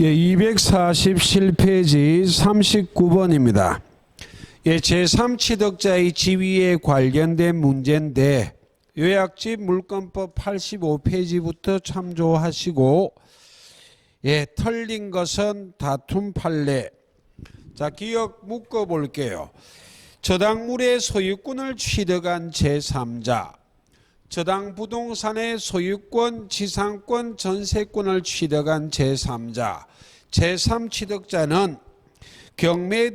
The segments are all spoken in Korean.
예, 247페이지 39번입니다. 예, 제3취득자의 지위에 관련된 문제인데 요약집 물권법 85페이지부터 참조하시고 예, 틀린 것은 다툼 판례. 자, 기억 묶어 볼게요. 저당물의 소유권을 취득한 제3자, 저당 부동산의 소유권, 지상권, 전세권을 취득한 제3자, 제3취득자는 경매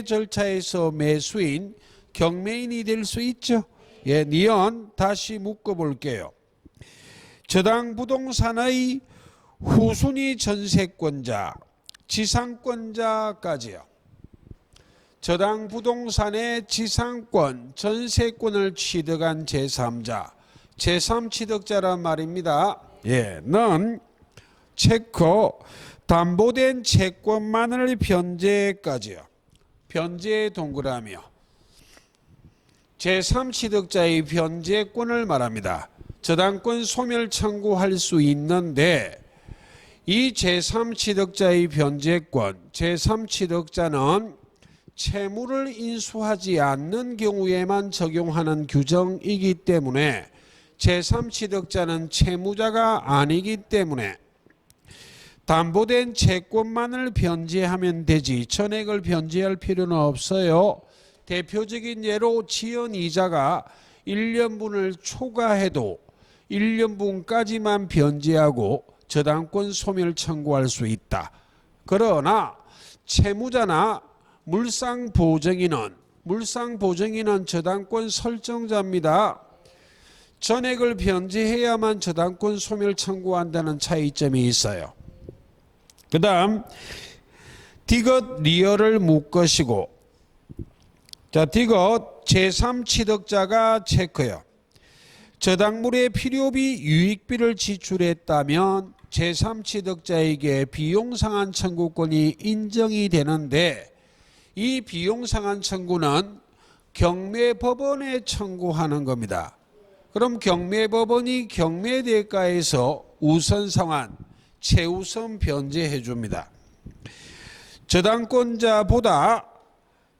절차에서 매수인, 경매인이 될 수 있죠. 예, 니은 다시 묶어볼게요. 저당 부동산의 후순위 전세권자, 지상권자까지요. 저당 부동산의 지상권, 전세권을 취득한 제3자, 제3취득자란 말입니다. 예, 는 체크, 담보된 채권만을 변제까지요. 변제의 동그라미요. 제3취득자의 변제권을 말합니다. 저당권 소멸 청구할 수 있는데 이 제3취득자의 변제권, 제3취득자는 채무를 인수하지 않는 경우에만 적용하는 규정이기 때문에 제3취득자는 채무자가 아니기 때문에 담보된 채권만을 변제하면 되지 전액을 변제할 필요는 없어요. 대표적인 예로 지연이자가 1년분을 초과해도 1년분까지만 변제하고 저당권 소멸 청구할 수 있다. 그러나 채무자나 물상보증인은 저당권 설정자입니다. 전액을 변제해야만 저당권 소멸 청구한다는 차이점이 있어요. 그 다음 디귿 리얼을 묶으시고, 자, 디귿 제3취득자가 체크요. 저당물의 필요비 유익비를 지출했다면 제3취득자에게 비용상한 청구권이 인정이 되는데 이 비용상한 청구는 경매법원에 청구하는 겁니다. 그럼 경매법원이 경매대가에서 우선상환, 최우선 변제해 줍니다. 저당권자보다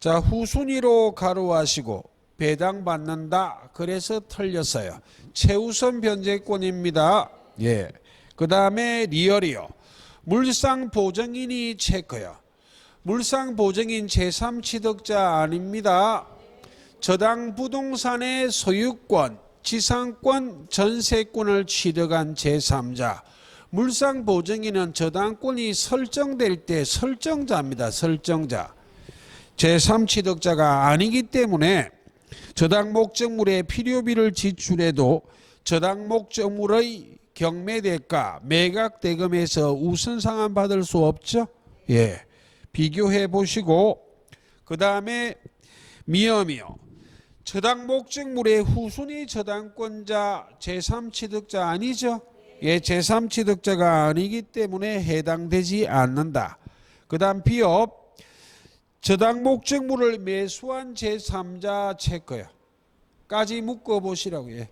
자 후순위로 가로하시고 배당받는다. 그래서 틀렸어요. 최우선 변제권입니다. 예. 그 다음에 리얼이요. 물상보증인이 체크요. 물상보증인 제3취득자 아닙니다. 저당 부동산의 소유권, 지상권, 전세권을 취득한 제3자. 물상보증인은 저당권이 설정될 때 설정자입니다. 설정자. 제3취득자가 아니기 때문에 저당 목적물의 필요비를 지출해도 저당 목적물의 경매대가, 매각대금에서 우선상환 받을 수 없죠. 예. 비교해 보시고 그 다음에 미음이요. 저당 목적물의 후순위 저당권자 제3취득자 아니죠. 예, 제3취득자가 아니기 때문에 해당되지 않는다. 그 다음 비업 저당 목적물을 매수한 제3자 체크요. 까지 묶어보시라고요. 예.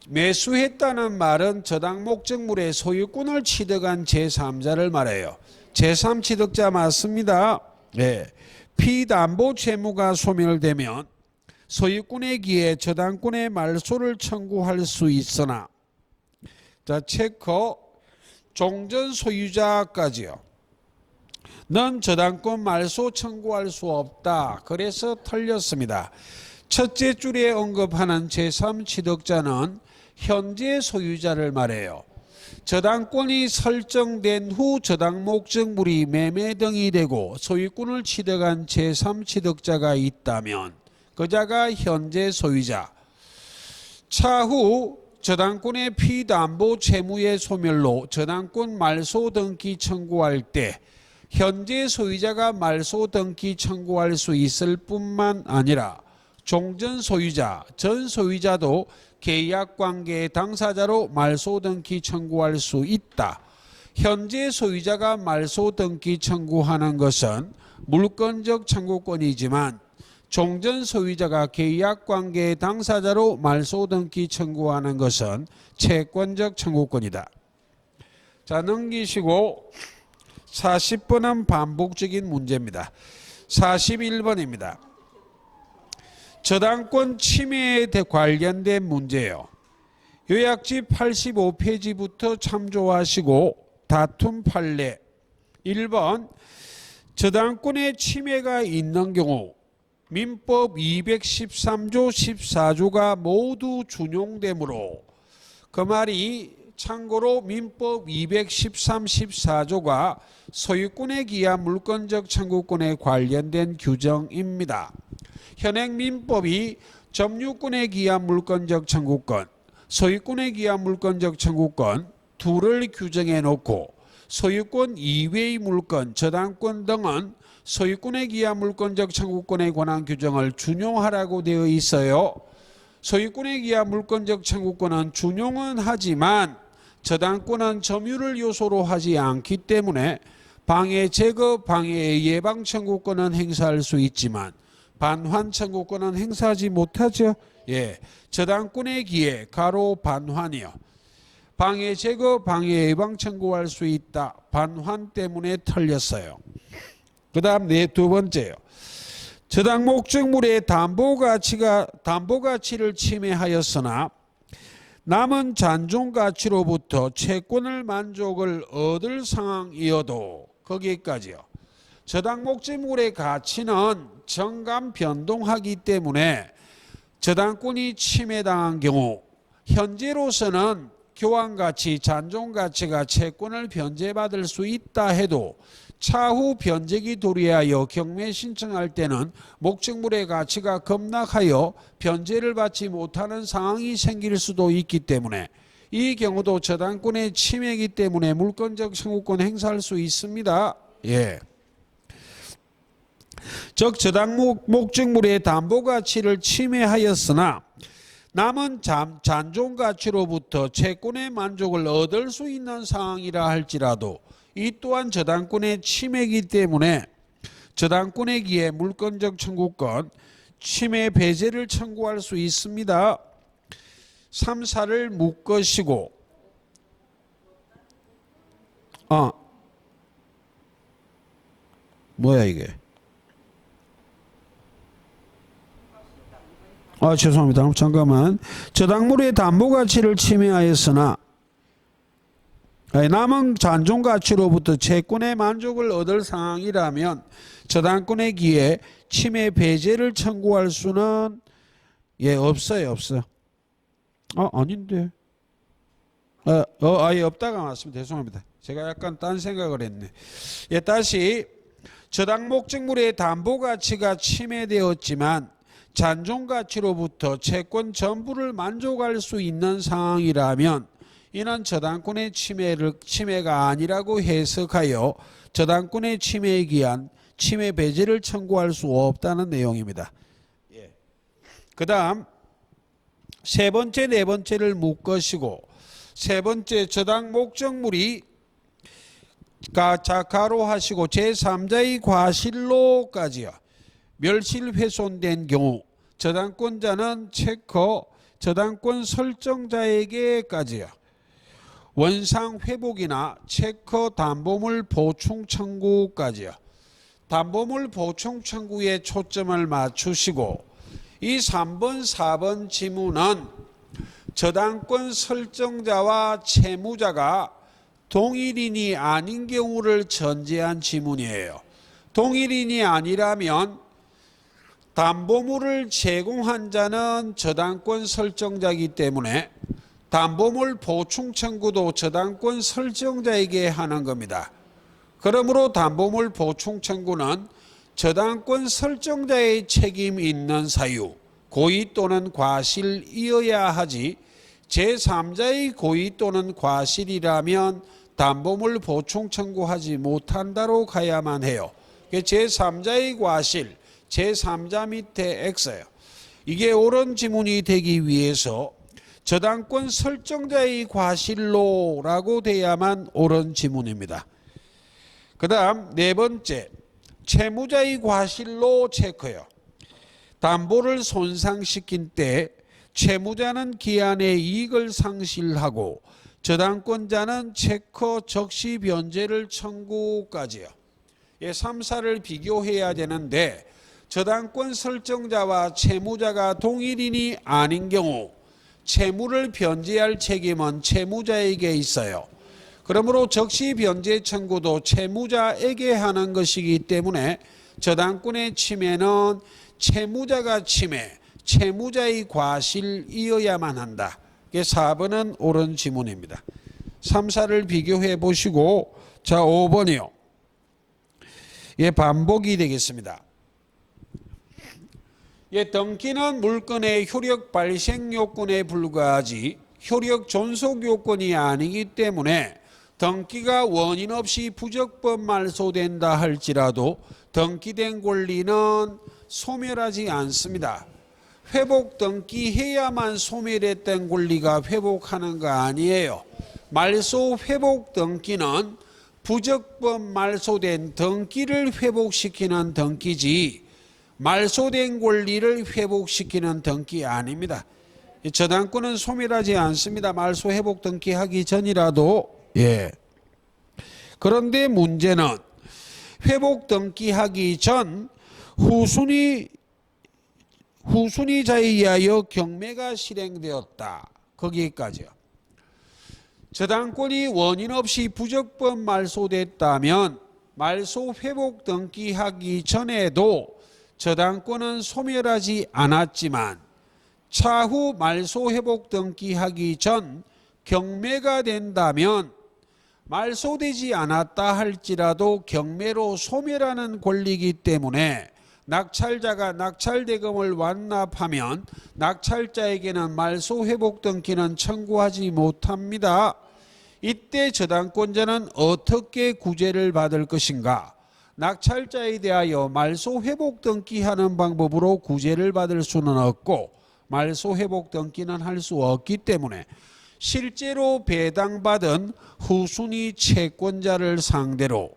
매수했다는 말은 저당 목적물의 소유권을 취득한 제3자를 말해요. 제3취득자 맞습니다. 네. 피담보 채무가 소멸되면 소유권에 기해 저당권의 말소를 청구할 수 있으나 자 체크 종전 소유자까지요. 넌 저당권 말소 청구할 수 없다. 그래서 틀렸습니다. 첫째 줄에 언급하는 제3취득자는 현재 소유자를 말해요. 저당권이 설정된 후 저당 목적물이 매매 등이 되고 소유권을 취득한 제3취득자가 있다면 그자가 현재 소유자. 차후 저당권의 피담보 채무의 소멸로 저당권 말소 등기 청구할 때 현재 소유자가 말소 등기 청구할 수 있을 뿐만 아니라 종전 소유자, 전 소유자도 계약관계의 당사자로 말소 등기 청구할 수 있다. 현재 소유자가 말소 등기 청구하는 것은 물권적 청구권이지만 종전 소유자가 계약관계의 당사자로 말소 등기 청구하는 것은 채권적 청구권이다. 자, 넘기시고 40번은 반복적인 문제입니다. 41번입니다. 저당권 침해에 관련된 문제예요. 요약지 85페이지부터 참조하시고 다툼 판례. 1번 저당권의 침해가 있는 경우 민법 213조 14조가 모두 준용되므로, 그 말이 참고로 민법 213, 14조가 소유권에 기한 물권적 청구권에 관련된 규정입니다. 현행 민법이 점유권에 기한 물권적 청구권, 소유권에 기한 물권적 청구권 둘을 규정해 놓고 소유권 이외의 물권, 저당권 등은 소유권에 기한 물권적 청구권에 관한 규정을 준용하라고 되어 있어요. 소유권에 기한 물권적 청구권은 준용은 하지만 저당권은 점유를 요소로 하지 않기 때문에 방해 제거, 방해 예방 청구권은 행사할 수 있지만 반환 청구권은 행사하지 못하죠. 예, 저당권의 기해 가로 반환이요. 방해 제거, 방해 예방 청구할 수 있다. 반환 때문에 틀렸어요. 그 다음 두 번째요. 저당 목적물의 담보 가치를 침해하였으나 남은 잔존 가치로부터 채권을 만족을 얻을 상황이어도, 거기까지요. 저당 목적물의 가치는 정감 변동하기 때문에 저당권이 침해당한 경우 현재로서는 교환가치, 잔존가치가 채권을 변제받을 수 있다 해도 차후 변제기 도래하여 경매 신청할 때는 목적물의 가치가 급락하여 변제를 받지 못하는 상황이 생길 수도 있기 때문에 이 경우도 저당권의 침해이기 때문에 물권적 청구권 행사할 수 있습니다. 예. 즉 저당 목적물의 담보 가치를 침해하였으나 남은 잔존 가치로부터 채권의 만족을 얻을 수 있는 상황이라 할지라도 이 또한 저당권의 침해이기 때문에 저당권에 기해 물권적 청구권 침해 배제를 청구할 수 있습니다. 3, 4를 묶으시고 뭐야 이게? 죄송합니다. 잠깐만. 저당물의 담보 가치를 침해하였으나 남은 잔존 가치로부터 채권의 만족을 얻을 상황이라면 저당권에 기해 침해 배제를 청구할 수는 없어요. 아닌데. 아예 없다가 맞습니다. 죄송합니다. 제가 약간 딴 생각을 했네. 다시 저당 목적물의 담보 가치가 침해되었지만 잔존 가치로부터 채권 전부를 만족할 수 있는 상황이라면 이는 저당권의 침해가 아니라고 해석하여 저당권의 침해에 기한 침해 배제를 청구할 수 없다는 내용입니다. 그 다음 세 번째, 네 번째를 묶으시고 세 번째 저당 목적물이 가로하시고 제3자의 과실로까지요. 멸실훼손된 경우 저당권자는 체커 저당권 설정자에게까지요. 원상 회복이나 체커 담보물 보충 청구까지요. 담보물 보충 청구에 초점을 맞추시고 이 3번, 4번 지문은 저당권 설정자와 채무자가 동일인이 아닌 경우를 전제한 지문이에요. 동일인이 아니라면 담보물을 제공한 자는 저당권 설정자이기 때문에 담보물 보충 청구도 저당권 설정자에게 하는 겁니다. 그러므로 담보물 보충 청구는 저당권 설정자의 책임이 있는 사유, 고의 또는 과실이어야 하지 제3자의 고의 또는 과실이라면 담보물 보충 청구하지 못한다로 가야만 해요. 제3자의 과실, 제3자 밑에 X예요. 이게 옳은 지문이 되기 위해서 저당권 설정자의 과실로라고 돼야만 옳은 지문입니다. 그 다음 네 번째, 채무자의 과실로 체크요. 담보를 손상시킨 때 채무자는 기한의 이익을 상실하고 저당권자는 채권 적시 변제를 청구까지요. 3, 4를 비교해야 되는데 저당권 설정자와 채무자가 동일인이 아닌 경우 채무를 변제할 책임은 채무자에게 있어요. 그러므로 적시 변제 청구도 채무자에게 하는 것이기 때문에 저당권의 침해는 채무자가 침해, 채무자의 과실이어야만 한다. 이게 4번은 옳은 지문입니다. 3, 4를 비교해 보시고 자 5번이요. 반복이 되겠습니다. 등기는 물건의 효력 발생 요건에 불과하지 효력 존속 요건이 아니기 때문에 등기가 원인 없이 부적법 말소된다 할지라도 등기된 권리는 소멸하지 않습니다. 회복 등기해야만 소멸했던 권리가 회복하는 거 아니에요. 말소 회복 등기는 부적법 말소된 등기를 회복시키는 등기지 말소된 권리를 회복시키는 등기 아닙니다. 저당권은 소멸하지 않습니다. 말소 회복 등기하기 전이라도. 그런데 문제는 회복 등기하기 전 후순위자에 의하여 경매가 실행되었다. 거기까지요. 저당권이 원인 없이 부적법 말소됐다면 말소 회복 등기하기 전에도 저당권은 소멸하지 않았지만 차후 말소 회복 등기하기 전 경매가 된다면 말소되지 않았다 할지라도 경매로 소멸하는 권리이기 때문에 낙찰자가 낙찰대금을 완납하면 낙찰자에게는 말소 회복 등기는 청구하지 못합니다. 이때 저당권자는 어떻게 구제를 받을 것인가? 낙찰자에 대하여 말소 회복 등기하는 방법으로 구제를 받을 수는 없고 말소 회복 등기는 할 수 없기 때문에 실제로 배당받은 후순위 채권자를 상대로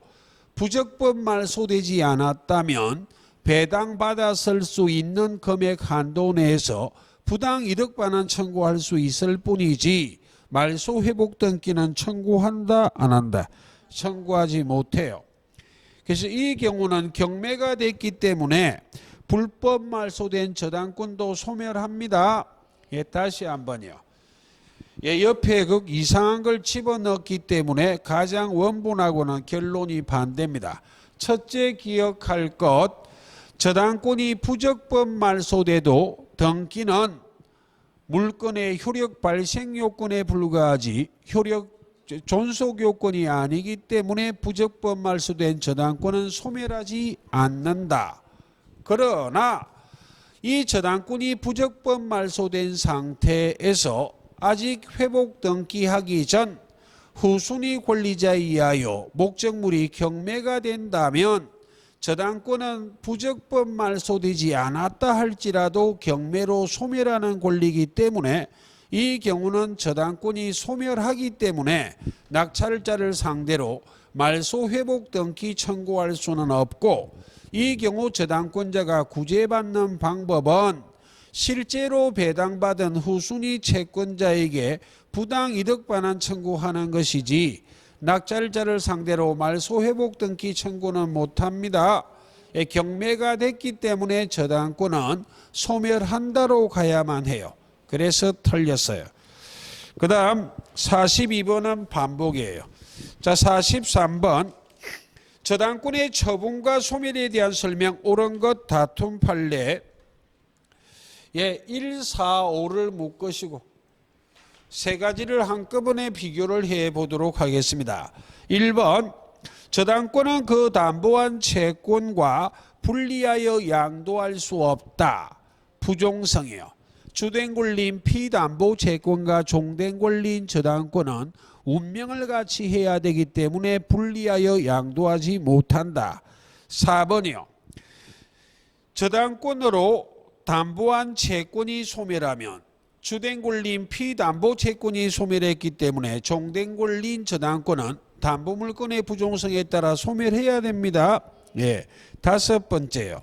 부적법 말소되지 않았다면 배당받았을 수 있는 금액 한도 내에서 부당이득 반환 청구할 수 있을 뿐이지 말소 회복 등기는 청구한다 안 한다? 청구하지 못해요. 그래서 이 경우는 경매가 됐기 때문에 불법 말소된 저당권도 소멸합니다. 다시 한번요. 옆에 그 이상한 걸 집어넣기 때문에 가장 원본하고는 결론이 반대입니다. 첫째 기억할 것, 저당권이 부적법 말소돼도 등기는 물건의 효력 발생 요건에 불과하지 효력 존속 요건이 아니기 때문에 부적법 말소된 저당권은 소멸하지 않는다. 그러나 이 저당권이 부적법 말소된 상태에서 아직 회복 등기하기 전 후순위 권리자에 의하여 목적물이 경매가 된다면 저당권은 부적법 말소되지 않았다 할지라도 경매로 소멸하는 권리이기 때문에 이 경우는 저당권이 소멸하기 때문에 낙찰자를 상대로 말소 회복 등기 청구할 수는 없고 이 경우 저당권자가 구제받는 방법은 실제로 배당받은 후순위 채권자에게 부당이득 반환 청구하는 것이지 낙찰자를 상대로 말소 회복 등기 청구는 못합니다. 경매가 됐기 때문에 저당권은 소멸한다로 가야만 해요. 그래서 틀렸어요. 그 다음 42번은 반복이에요. 자, 43번 저당권의 처분과 소멸에 대한 설명 옳은 것 다툼 판례 1, 4, 5를 묶으시고 세 가지를 한꺼번에 비교를 해보도록 하겠습니다. 1번 저당권은 그 담보한 채권과 분리하여 양도할 수 없다. 부종성이요. 주된 권리인 피담보 채권과 종된 권리인 저당권은 운명을 같이 해야 되기 때문에 분리하여 양도하지 못한다. 4번이요. 저당권으로 담보한 채권이 소멸하면 주된 권리인 피담보 채권이 소멸했기 때문에 종된 권리인 저당권은 담보물건의 부종성에 따라 소멸해야 됩니다. 5번째요.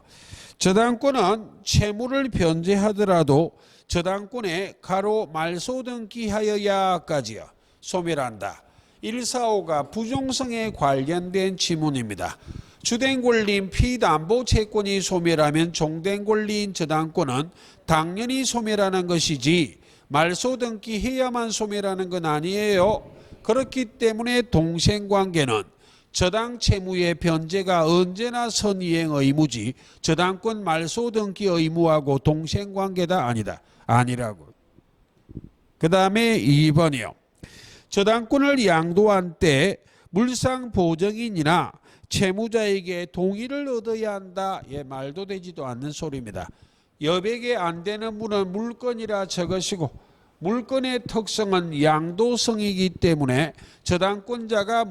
저당권은 채무를 변제하더라도 저당권에 가로 말소 등기하여야까지요. 소멸한다. 145가 부종성에 관련된 지문입니다. 주된 권리인 피담보 채권이 소멸하면 종된 권리인 저당권은 당연히 소멸하는 것이지 말소 등기해야만 소멸하는 건 아니에요. 그렇기 때문에 동생관계는 저당 채무의 변제가 언제나 선이행 의무지 저당권 말소 등기 의무하고 동생관계다 아니다. 아니라고. 그 다음에 2번이요. 저당권을 양도한 때 물상보증인이나 채무자에게 동의를 얻어야 한다. 예, 말도 되지도 않는 소리입니다. 여백에 안 되는 물은 물건이라 저것이고 물건의 특성은 양도성이기 때문에 저당권자가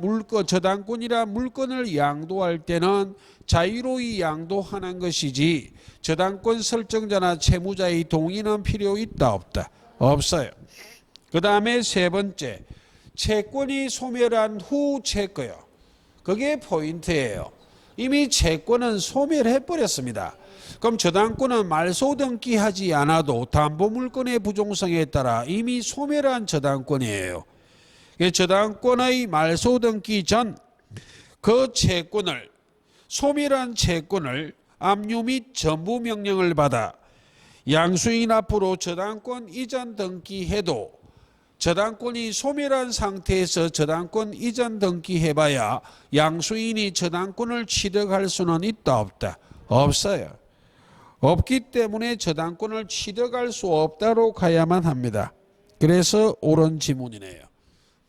저당권이라 물건을 양도할 때는 자유로이 양도하는 것이지 저당권 설정자나 채무자의 동의는 필요 있다 없다? 없어요. 그 다음에 세 번째, 채권이 소멸한 후 채권요. 그게 포인트예요. 이미 채권은 소멸해버렸습니다. 그럼 저당권은 말소 등기하지 않아도 담보물건의 부종성에 따라 이미 소멸한 저당권이에요. 저당권의 말소 등기 전 그 채권을 소멸한 채권을 압류 및 전부 명령을 받아 양수인 앞으로 저당권 이전 등기해도 저당권이 소멸한 상태에서 저당권 이전 등기해봐야 양수인이 저당권을 취득할 수는 있다 없다? 없어요. 없기 때문에 저당권을 취득할 수 없다로 가야만 합니다. 그래서 옳은 지문이네요.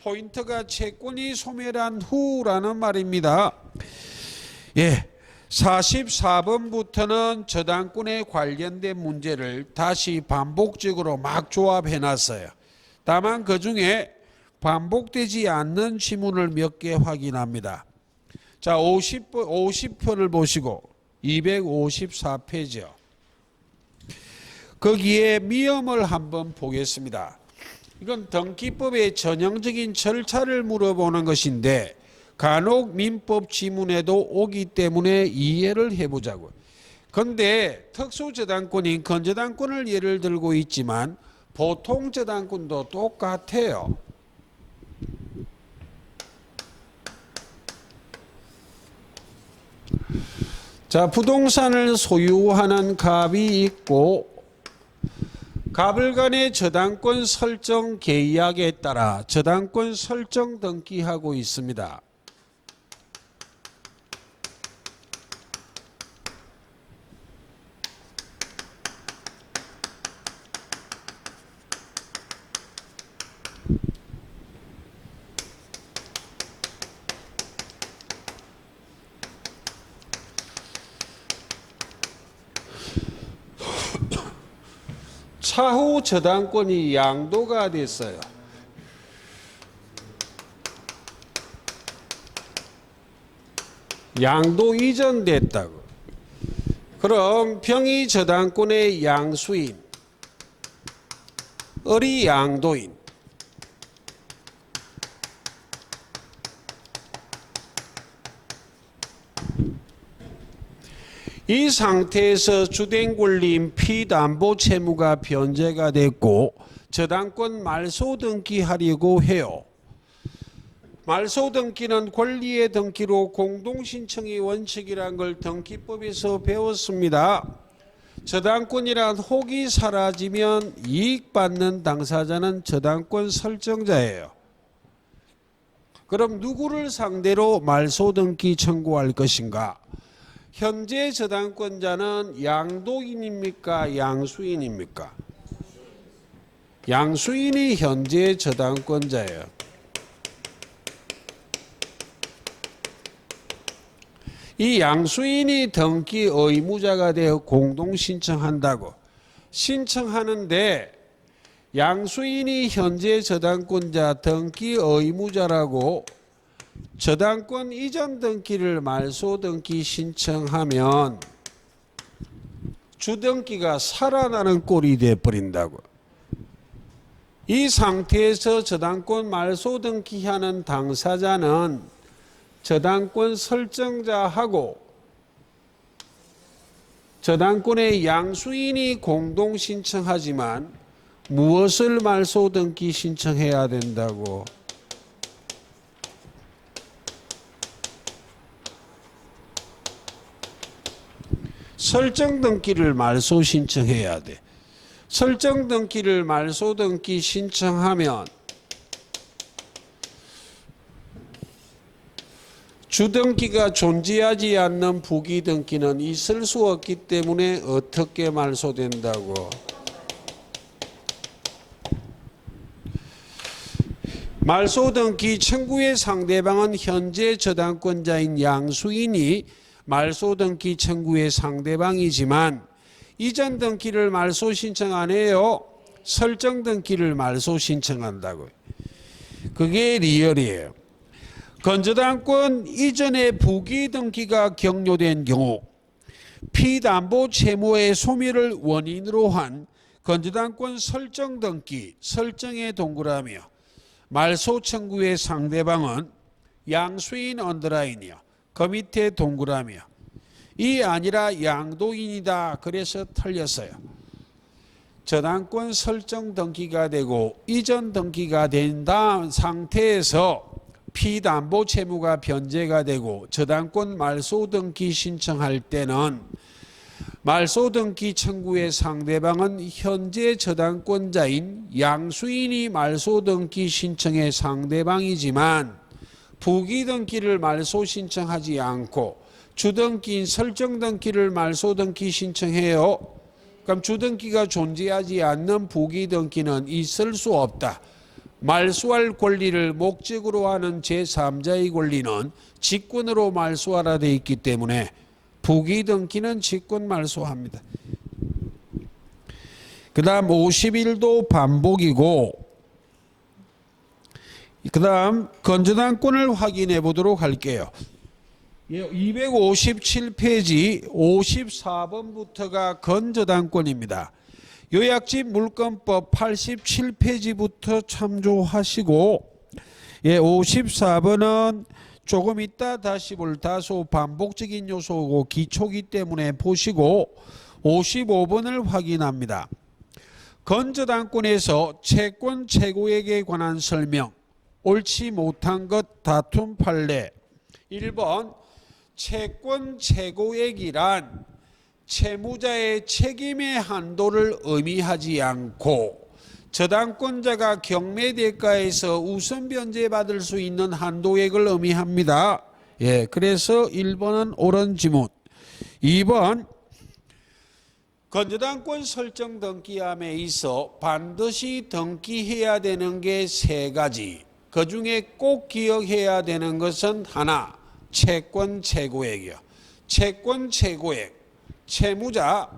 포인트가 채권이 소멸한 후라는 말입니다. 예, 44번부터는 저당권에 관련된 문제를 다시 반복적으로 막 조합해놨어요. 다만 그 중에 반복되지 않는 지문을 몇 개 확인합니다. 자, 50표를 보시고 254페이지요. 거기에 미음을 한번 보겠습니다. 이건 등기법의 전형적인 절차를 물어보는 것인데 간혹 민법 지문에도 오기 때문에 이해를 해보자고요. 그런데 특수저당권인 건저당권을 예를 들고 있지만 보통 저당권도 똑같아요. 자, 부동산을 소유하는 갑이 있고 갑을 간의 저당권 설정 계약에 따라 저당권 설정 등기하고 있습니다. 차후 저당권이 양도가 됐어요. 양도 이전됐다고. 그럼 병이 저당권의 양수인, 을이 양도인, 이 상태에서 주된 권리인 피담보 채무가 변제가 됐고 저당권 말소 등기하려고 해요. 말소 등기는 권리의 등기로 공동신청의 원칙이라는 걸 등기법에서 배웠습니다. 저당권이란 혹이 사라지면 이익 받는 당사자는 저당권 설정자예요. 그럼 누구를 상대로 말소 등기 청구할 것인가? 현재 저당권자는 양도인입니까? 양수인입니까? 양수인이 현재 저당권자예요. 이 양수인이 등기 의무자가 되어 공동신청한다고. 신청하는데 양수인이 현재 저당권자 등기 의무자라고 저당권 이전 등기를 말소 등기 신청하면 주등기가 살아나는 꼴이 돼버린다고. 이 상태에서 저당권 말소 등기하는 당사자는 저당권 설정자하고 저당권의 양수인이 공동 신청하지만 무엇을 말소 등기 신청해야 된다고? 설정 등기를 말소 신청해야 돼. 설정 등기를 말소 등기 신청하면 주등기가 존재하지 않는 부기등기는 있을 수 없기 때문에 어떻게 말소된다고? 말소등기 청구의 상대방은 현재 저당권자인 양수인이 말소등기 청구의 상대방이지만 이전 등기를 말소 신청 안 해요. 설정 등기를 말소 신청한다고요. 그게 리얼이에요. 건저당권 이전에 부기등기가 격려된 경우 피담보 채무의 소멸을 원인으로 한 건저당권 설정 등기 설정에 동그라미요. 말소 청구의 상대방은 양수인 언더라인이요. 그 밑에 동그라미요. 이 아니라 양도인이다. 그래서 틀렸어요. 저당권 설정 등기가 되고 이전 등기가 된 다음 상태에서 피담보 채무가 변제가 되고 저당권 말소 등기 신청할 때는 말소 등기 청구의 상대방은 현재 저당권자인 양수인이 말소 등기 신청의 상대방이지만 부기 등기를 말소 신청하지 않고 주등기인 설정 등기를 말소 등기 신청해요. 그럼 주등기가 존재하지 않는 부기 등기는 있을 수 없다. 말소할 권리를 목적으로 하는 제3자의 권리는 직권으로 말소하라 되어 있기 때문에 부기등기는 직권 말소합니다. 그 다음 51도 반복이고 그 다음 건저당권을 확인해 보도록 할게요. 257페이지 54번부터가 건저당권입니다. 요약집 물권법 87페이지부터 참조하시고 54번은 조금 이따 다시 볼 다소 반복적인 요소고 기초기 때문에 보시고 55번을 확인합니다. 건저당권에서 채권 최고액에 관한 설명 옳지 못한 것 다툼 판례 1번 채권 최고액이란 채무자의 책임의 한도를 의미하지 않고 저당권자가 경매대가에서 우선 변제받을 수 있는 한도액을 의미합니다. 그래서 1번은 옳은 지문. 2번 건저당권 설정 등기함에 있어 반드시 등기해야 되는 게 3가지. 그중에 꼭 기억해야 되는 것은 하나, 채권 최고액이요. 채권 최고액. 채무자,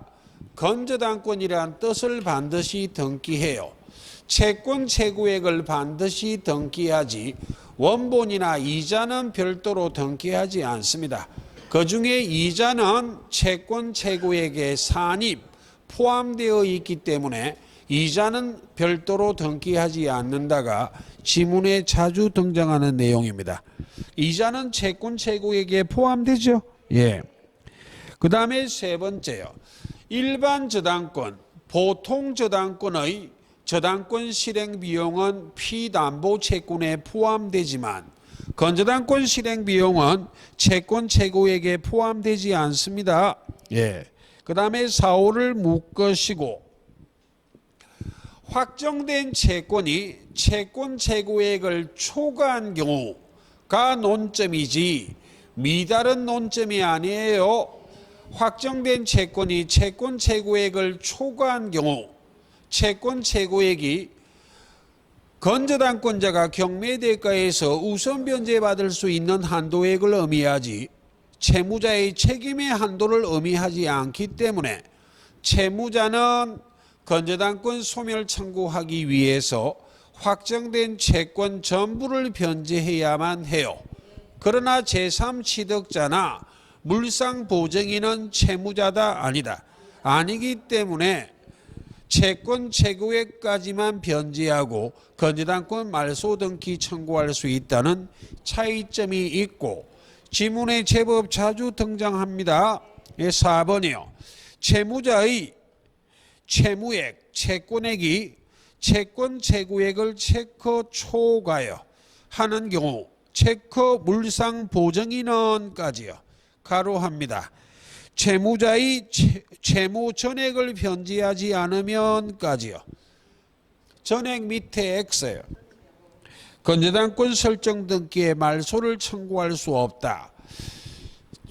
건저당권이란 뜻을 반드시 등기해요. 채권 최고액을 반드시 등기하지 원본이나 이자는 별도로 등기하지 않습니다. 그중에 이자는 채권 최고액의 산입 포함되어 있기 때문에 이자는 별도로 등기하지 않는다가 지문에 자주 등장하는 내용입니다. 이자는 채권 최고액에 포함되죠? 그 다음에 3번째요. 일반 저당권, 보통 저당권의 저당권 실행 비용은 피담보 채권에 포함되지만 건저당권 실행 비용은 채권 최고액에 포함되지 않습니다. 그 다음에 4, 5를 묶으시고 확정된 채권이 채권 최고액을 초과한 경우가 논점이지 미다른 논점이 아니에요. 확정된 채권이 채권 최고액을 초과한 경우 채권 최고액이 건저당권자가 경매대가에서 우선 변제받을 수 있는 한도액을 의미하지 채무자의 책임의 한도를 의미하지 않기 때문에 채무자는 건저당권 소멸 청구하기 위해서 확정된 채권 전부를 변제해야만 해요. 그러나 제3취득자나 물상보증인은 채무자다 아니다. 아니기 때문에 채권 최고액까지만 변제하고 건저당권 말소 등기 청구할 수 있다는 차이점이 있고 지문에 제법 자주 등장합니다. 4번이요. 채무자의 채무액, 채권액이 채권 최고액을 체크 초과요 하는 경우 체크 물상보증인은까지요. 가로합니다. 채무자의 채무 전액을 변제하지 않으면까지요. 전액 밑에 X예요. 건재당권 설정 등기에 말소를 청구할 수 없다.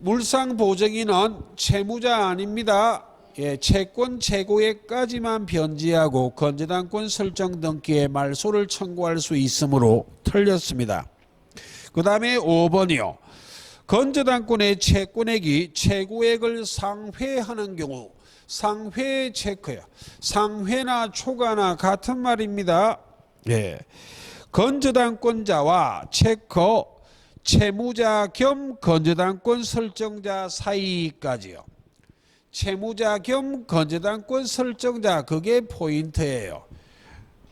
물상보증인은 채무자 아닙니다. 예, 채권 재고액까지만 변제하고 건재당권 설정 등기에 말소를 청구할 수 있으므로 틀렸습니다. 그 다음에 5번이요. 건재당권의 채권액이 재고액을 상회하는 경우 상회 체크요. 상회나 초과나 같은 말입니다. 예. 건재당권자와 체커 채무자 겸 건재당권 설정자 사이까지요. 채무자 겸 건재당권 설정자 그게 포인트예요.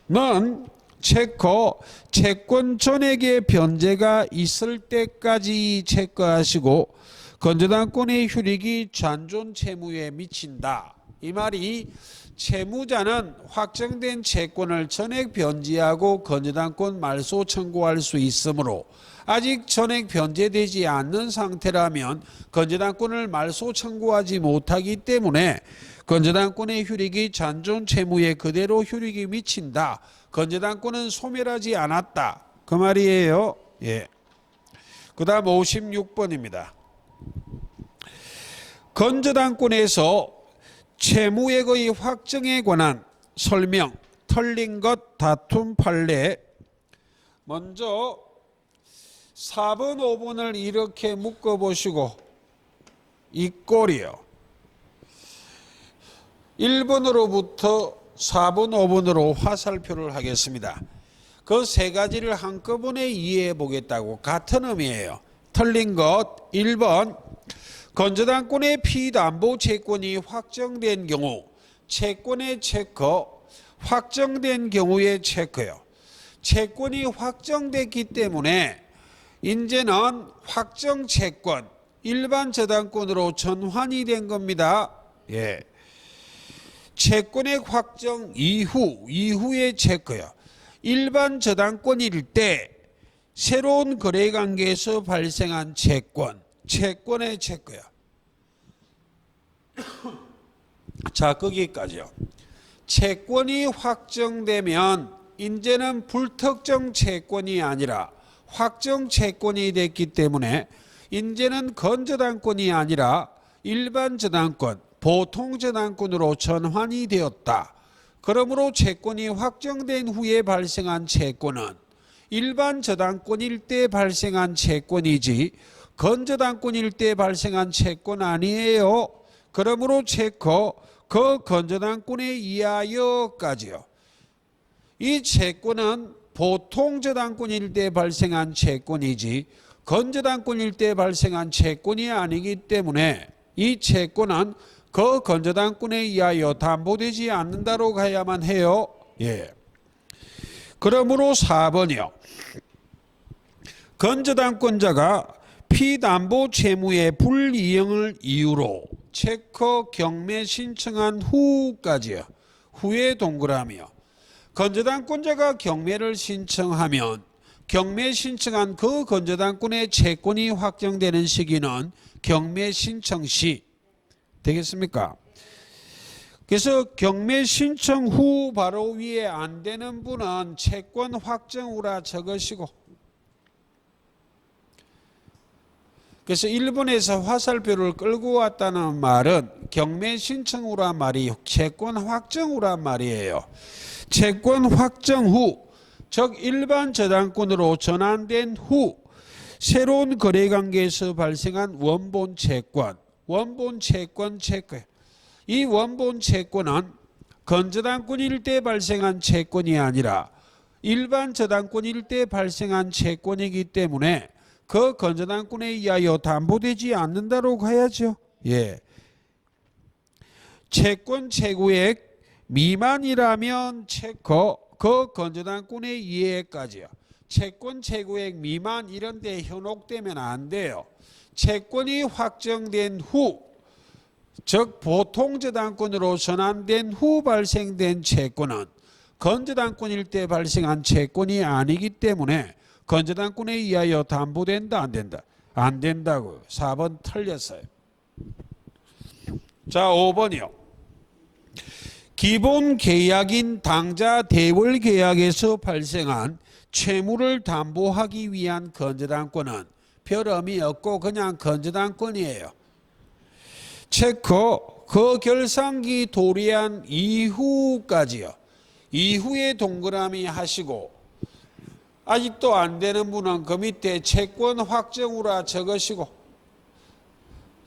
는 체커 채권 전액의 변제가 있을 때까지 체크하시고 건재당권의 효력이 잔존 채무에 미친다. 이 말이 채무자는 확정된 채권을 전액 변제하고 건재당권 말소 청구할 수 있으므로 아직 전액 변제되지 않는 상태라면 건재당권을 말소 청구하지 못하기 때문에 건재당권의 효력이 잔존 채무에 그대로 효력이 미친다. 건재당권은 소멸하지 않았다. 그 말이에요. 예. 그 다음 56번입니다. 건재당권에서 채무액의 확정에 관한 설명, 틀린 것, 다툼 판례. 먼저 4번, 5번을 이렇게 묶어보시고 이 꼴이요. 1번으로부터 4번, 5번으로 화살표를 하겠습니다. 그 세 가지를 한꺼번에 이해해 보겠다고 같은 의미예요. 틀린 것 1번 건재당권의 피담보 채권이 확정된 경우 채권의 체크 확정된 경우의 체크요. 채권이 확정됐기 때문에 이제는 확정 채권 일반 저당권으로 전환이 된 겁니다. 예. 채권의 확정 이후의 체크요. 일반 저당권일 때 새로운 거래관계에서 발생한 채권의 체크요. 자, 거기까지요. 채권이 확정되면 이제는 불특정 채권이 아니라 확정 채권이 됐기 때문에 이제는 건저당권이 아니라 일반 저당권, 보통 저당권으로 전환이 되었다. 그러므로 채권이 확정된 후에 발생한 채권은 일반 저당권일 때 발생한 채권이지 건저당권일 때 발생한 채권 아니에요. 그러므로 체커 그 건저당권에 의하여까지요. 이 채권은 보통 저당권일 때 발생한 채권이지 건저당권일 때 발생한 채권이 아니기 때문에 이 채권은 그 건저당권에 의하여 담보되지 않는다로 가야만 해요. 예. 그러므로 4번이요. 건저당권자가 피담보 채무의 불이행을 이유로 체커 경매 신청한 후까지요. 후에 동그라미요. 건저당권자가 경매를 신청하면 경매 신청한 그 건저당권의 채권이 확정되는 시기는 경매 신청 시 되겠습니까? 그래서 경매 신청 후 바로 위에 안 되는 분은 채권 확정 후라 적으시고, 그래서 일본에서 화살표를 끌고 왔다는 말은 경매 신청 후란 말이 채권 확정 후란 말이에요. 채권 확정 후, 즉 일반 저당권으로 전환된 후 새로운 거래관계에서 발생한 원본 채권 체크. 이 원본 채권은 건저당권일 때 발생한 채권이 아니라 일반 저당권일 때 발생한 채권이기 때문에 그 건저당권에 의하여 담보되지 않는다로 가야죠. 예. 채권 재고액 미만이라면 체커 그 건저당권에 의해까지요. 채권 재고액 미만 이런 데 현혹되면 안 돼요. 채권이 확정된 후, 즉 보통 저당권으로 전환된 후 발생된 채권은 건저당권일 때 발생한 채권이 아니기 때문에 건저당권에 의하여 담보된다 안 된다? 안 된다고요. 4번 틀렸어요. 자, 5번이요. 기본 계약인 당자 대월 계약에서 발생한 채무를 담보하기 위한 건저당권은 별 의미 없고 그냥 건저당권이에요. 체크 그 결산기 도래한 이후까지요. 이후에 동그라미 하시고 아직도 안 되는 분은 그 밑에 채권 확정후라 적으시고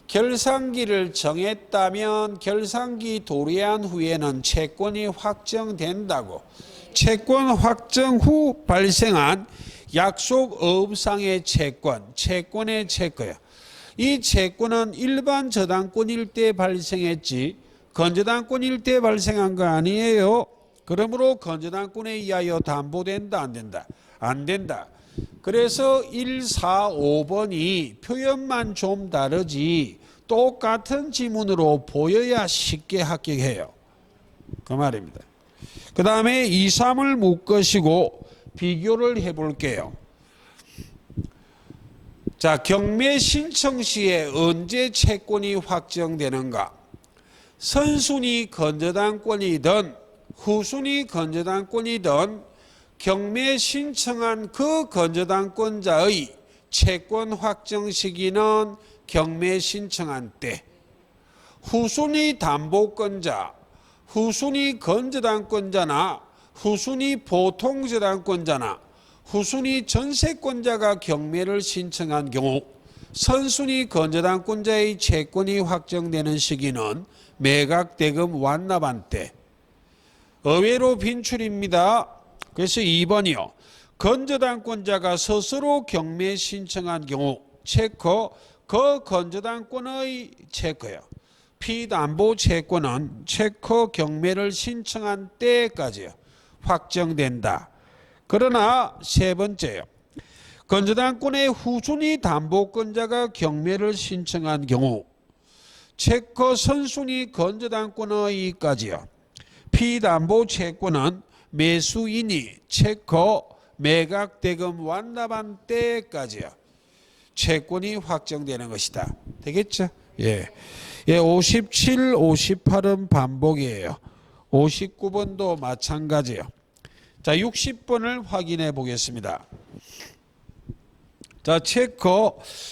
결산기를 정했다면 결산기 도래한 후에는 채권이 확정된다고. 채권 확정 후 발생한 약속업상의 채권, 채권의 체크요. 이 채권은 일반 저당권일 때 발생했지 건저당권일 때 발생한 거 아니에요. 그러므로 건저당권에 의하여 담보된다 안 된다? 안 된다. 그래서 1, 4, 5번이 표현만 좀 다르지 똑같은 지문으로 보여야 쉽게 합격해요. 그 말입니다. 그 다음에 2, 3을 묶으시고 비교를 해볼게요. 자, 경매 신청 시에 언제 채권이 확정되는가? 선순위 건저당권이든 후순위 건저당권이든 경매 신청한 그 건저당권자의 채권 확정 시기는 경매 신청한 때, 후순위 담보권자, 후순위 건저당권자나 후순위 보통저당권자나 후순위 전세권자가 경매를 신청한 경우 선순위 건저당권자의 채권이 확정되는 시기는 매각대금 완납한 때. 의외로 빈출입니다. 그래서 2번이요. 건저당권자가 스스로 경매 신청한 경우 체크 그 건저당권의 체크요. 피담보 채권은 체크 경매를 신청한 때까지요. 확정된다. 그러나 세 번째요. 건저당권의 후순위 담보권자가 경매를 신청한 경우 체크 선순위 건저당권의까지요. 피담보 채권은 매수인이 체크 매각대금 완납한 때까지요. 채권이 확정되는 것이다. 되겠죠? 예. 예, 57, 58은 반복이에요. 59번도 마찬가지예요. 자, 60번을 확인해 보겠습니다. 자, 체크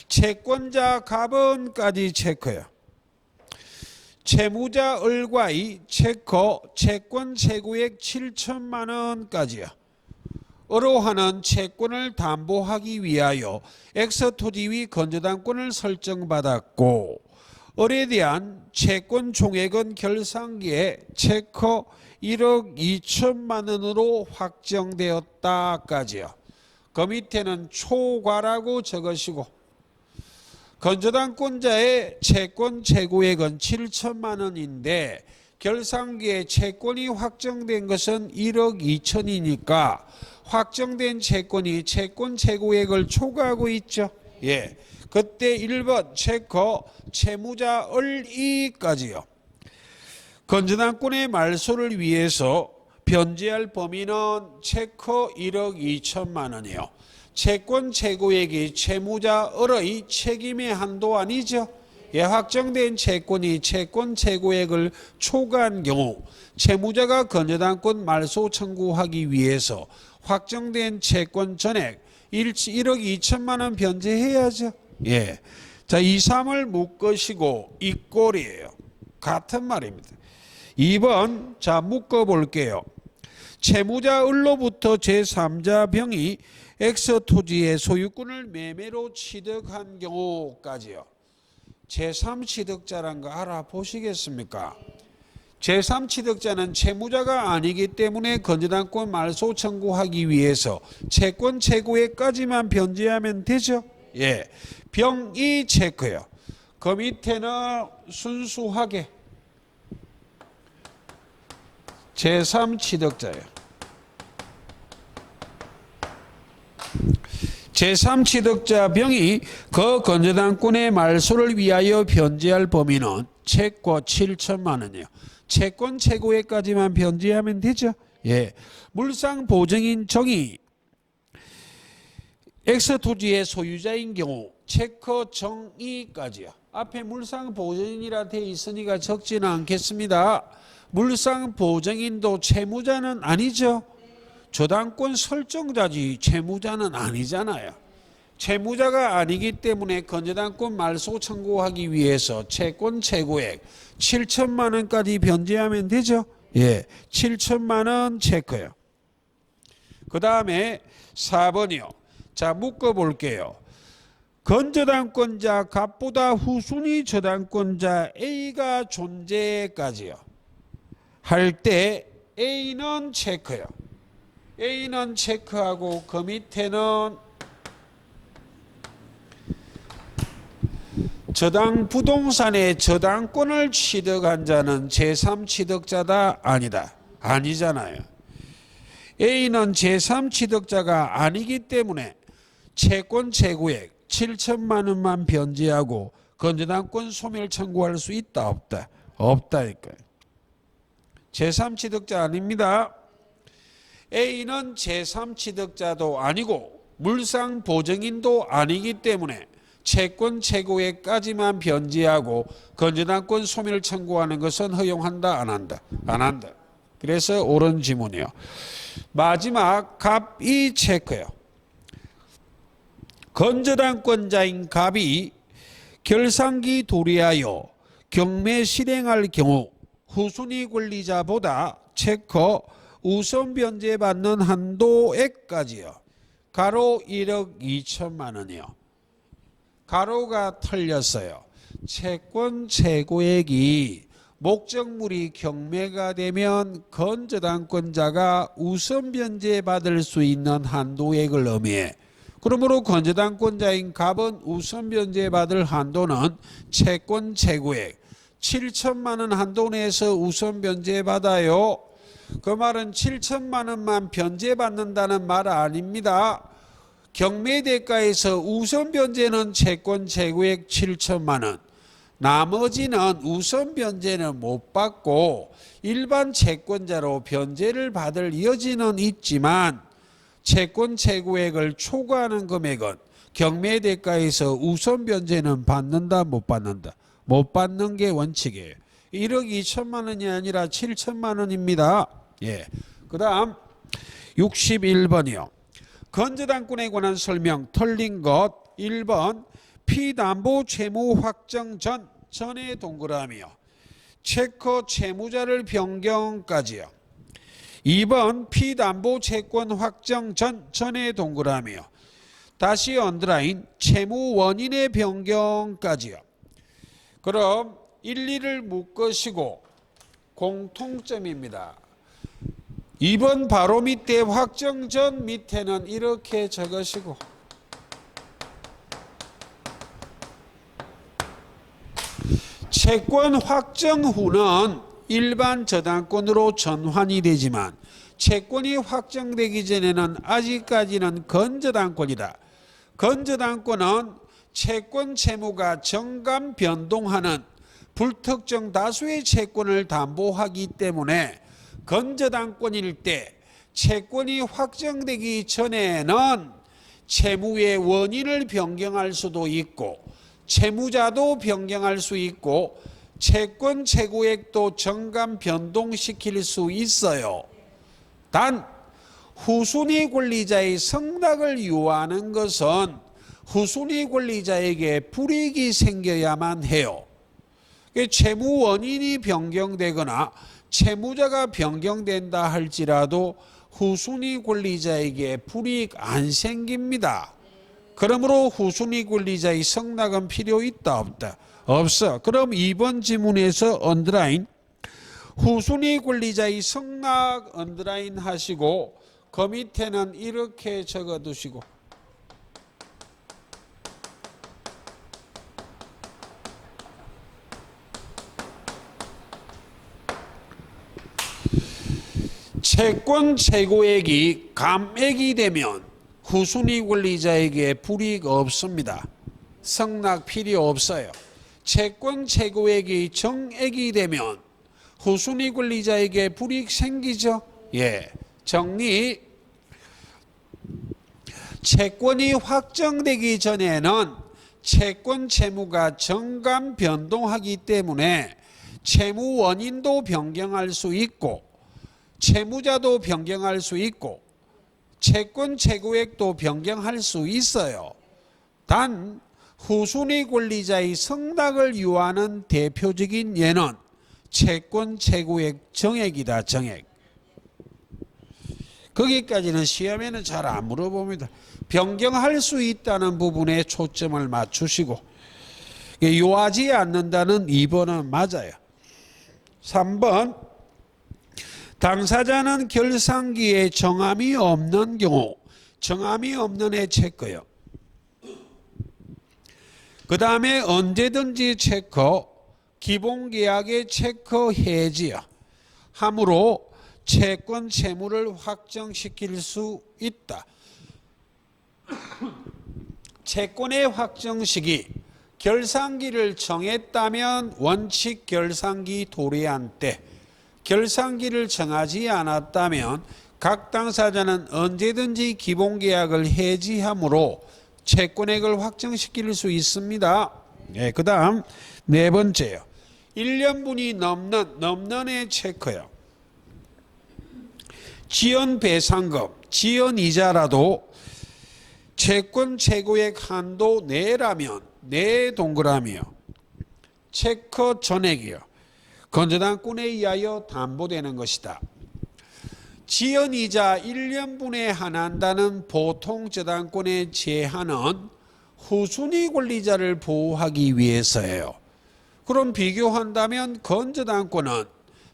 채권자 갑은까지 체크요. 채무자 을과의 체크 채권 최고액 7천만 원까지요. 어로하는 채권을 담보하기 위하여 엑스토지의 건저당권을 설정받았고 을에 대한 채권 총액은 결산기에 체크 1억 2천만 원으로 확정되었다까지요. 그 밑에는 초과라고 적으시고 건저당권자의 채권 최고액은 7천만 원인데 결산기에 채권이 확정된 것은 1억 2천이니까 확정된 채권이 채권 최고액을 초과하고 있죠. 예. 그때 1번 체크 채무자 을이까지요. 건저당권의 말소를 위해서 변제할 범위는 체크 1억 2천만 원이요. 채권 최고액이 채무자 을의 책임의 한도 아니죠. 예, 확정된 채권이 채권 최고액을 초과한 경우 채무자가 건저당권 말소 청구하기 위해서 확정된 채권 전액 1억 2천만 원 변제해야죠. 예. 자, 2, 3을 묶으시고 이 꼴이에요. 같은 말입니다. 2번 자 묶어 볼게요. 채무자 을로부터 제3자 병이 X토지의 소유권을 매매로 취득한 경우까지요. 제3취득자란 거 알아보시겠습니까? 제3취득자는 채무자가 아니기 때문에 건저당권 말소 청구하기 위해서 채권 최고액까지만 변제하면 되죠. 예, 병이 체크요. 그 밑에는 순수하게 제3취득자예요. 제3취득자 병이 그 건저당권의 말소를 위하여 변제할 범위는 채권 7천만 원이요. 채권 최고액까지만 변제하면 되죠. 예, 물상 보증인 정의 X토지의 소유자인 경우 체크 정의까지요. 앞에 물상보증인이라 돼 있으니까 적지는 않겠습니다. 물상보증인도 채무자는 아니죠. 저당권 설정자지 채무자는 아니잖아요. 채무자가 아니기 때문에 건저당권 말소 청구하기 위해서 채권 최고액 7천만 원까지 변제하면 되죠. 예, 7천만 원 체크요. 그 다음에 4번이요. 자, 묶어볼게요. 건저당권자 갑보다 후순위 저당권자 A가 존재까지요. 할 때 A는 체크요. A는 체크하고 그 밑에는 저당 부동산의 저당권을 취득한 자는 제3취득자다 아니다. 아니잖아요. A는 제3취득자가 아니기 때문에 채권 최고액 7천만 원만 변제하고 건저당권 소멸 청구할 수 있다 없다? 없다니까요. 제3취득자 아닙니다. A는 제3취득자도 아니고 물상보증인도 아니기 때문에 채권 최고액까지만 변제하고 건저당권 소멸 청구하는 것은 허용한다 안 한다? 안 한다. 그래서 옳은 지문이요. 마지막 갑이 체크요. 건저당권자인 갑이 결산기 도래하여 경매 실행할 경우 후순위 권리자보다 체크 우선 변제받는 한도액까지요. 가로 1억 2천만 원이요. 가로가 틀렸어요. 채권 최고액이 목적물이 경매가 되면 건저당권자가 우선 변제받을 수 있는 한도액을 의미해. 그러므로 건저당권자인 갑은 우선 변제받을 한도는 채권 최고액 7천만 원 한도 내에서 우선 변제받아요. 그 말은 7천만 원만 변제받는다는 말 아닙니다. 경매대가에서 우선 변제는 채권 최고액 7천만 원, 나머지는 우선 변제는 못 받고 일반 채권자로 변제를 받을 여지는 있지만 채권 최고액을 초과하는 금액은 경매대가에서 우선 변제는 받는다 못 받는다? 못 받는 게 원칙이에요. 1억 2천만 원이 아니라 7천만 원입니다. 예. 그 다음 61번이요. 건저당권에 관한 설명 틀린 것 1번 피담보 채무 확정 전에 동그라미요. 체크 채무자를 변경까지요. 2번 피담보 채권 확정 전에 동그라미요. 다시 언더라인 채무 원인의 변경까지요. 그럼 1, 2를 묶으시고 공통점입니다. 2번 바로 밑에 확정 전 밑에는 이렇게 적으시고 채권 확정 후는 일반 저당권으로 전환이 되지만 채권이 확정되기 전에는 아직까지는 건저당권이다. 건저당권은 채권 채무가 정감 변동하는 불특정 다수의 채권을 담보하기 때문에 건저당권일 때 채권이 확정되기 전에는 채무의 원인을 변경할 수도 있고 채무자도 변경할 수 있고 채권 최고액도 정감 변동시킬 수 있어요. 단 후순위 권리자의 승낙을 요하는 것은 후순위 권리자에게 불이익이 생겨야만 해요. 채무 원인이 변경되거나 채무자가 변경된다 할지라도 후순위 권리자에게 불이익 안 생깁니다. 그러므로 후순위 권리자의 승낙은 필요 있다 없다? 없어. 그럼 2번 지문에서 언더라인 후순위 권리자의 승낙 언더라인 하시고 그 밑에는 이렇게 적어두시고 채권 최고액이 감액이 되면 후순위 권리자에게 불이익 없습니다. 승낙 필요 없어요. 채권 최고액이 정액이 되면 후순위 권리자에게 불이익 생기죠. 예, 정리. 채권이 확정되기 전에는 채권 채무가 정감 변동하기 때문에 채무 원인도 변경할 수 있고 채무자도 변경할 수 있고 채권 채무액도 변경할 수 있어요. 단 후순위 권리자의 성락을 유하는 대표적인 예는 채권 채무액 정액이다. 정액. 거기까지는 시험에는 잘 안 물어봅니다. 변경할 수 있다는 부분에 초점을 맞추시고 요하지 않는다는 2번은 맞아요. 3번 당사자는 결산기에 정함이 없는 경우 정함이 없는 애 체크요. 그 다음에 언제든지 체크 기본계약의 체크 해지요. 함으로 채권 채무를 확정시킬 수 있다. 채권의 확정식이 결산기를 정했다면 원칙 결산기 도래한 때 결산기를 정하지 않았다면 각 당사자는 언제든지 기본계약을 해지함으로 채권액을 확정시킬 수 있습니다. 네, 그 다음 네 번째요. 1년분이 넘는 애 체크요. 지연 배상금, 지연 이자라도 채권 채무액 한도 내라면 내 동그라미요. 체크 전액이요. 건저당권에 의하여 담보되는 것이다. 지연이자 1년분에 한한다는 보통 저당권의 제한은 후순위 권리자를 보호하기 위해서예요. 그럼 비교한다면 건저당권은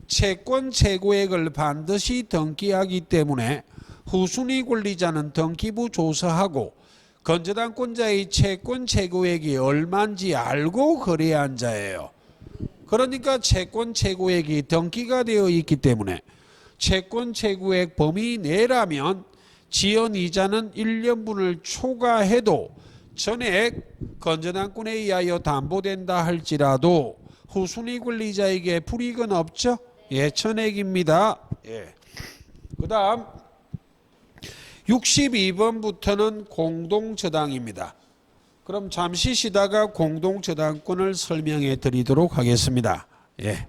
채권 채무액을 반드시 등기하기 때문에 후순위 권리자는 등기부 조서하고 건저당권자의 채권 채무액이 얼마인지 알고 거래한 자예요. 그러니까 채권 채무액이 등기가 되어 있기 때문에 채권 채무액 범위 내라면 지연 이자는 1년분을 초과해도 전액 건저당권에 의하여 담보된다 할지라도 후순위 권리자에게 불이익은 없죠? 예, 전액입니다. 예. 그 다음 62번부터는 공동저당입니다. 그럼 잠시 쉬다가 공동저당권을 설명해 드리도록 하겠습니다. 예.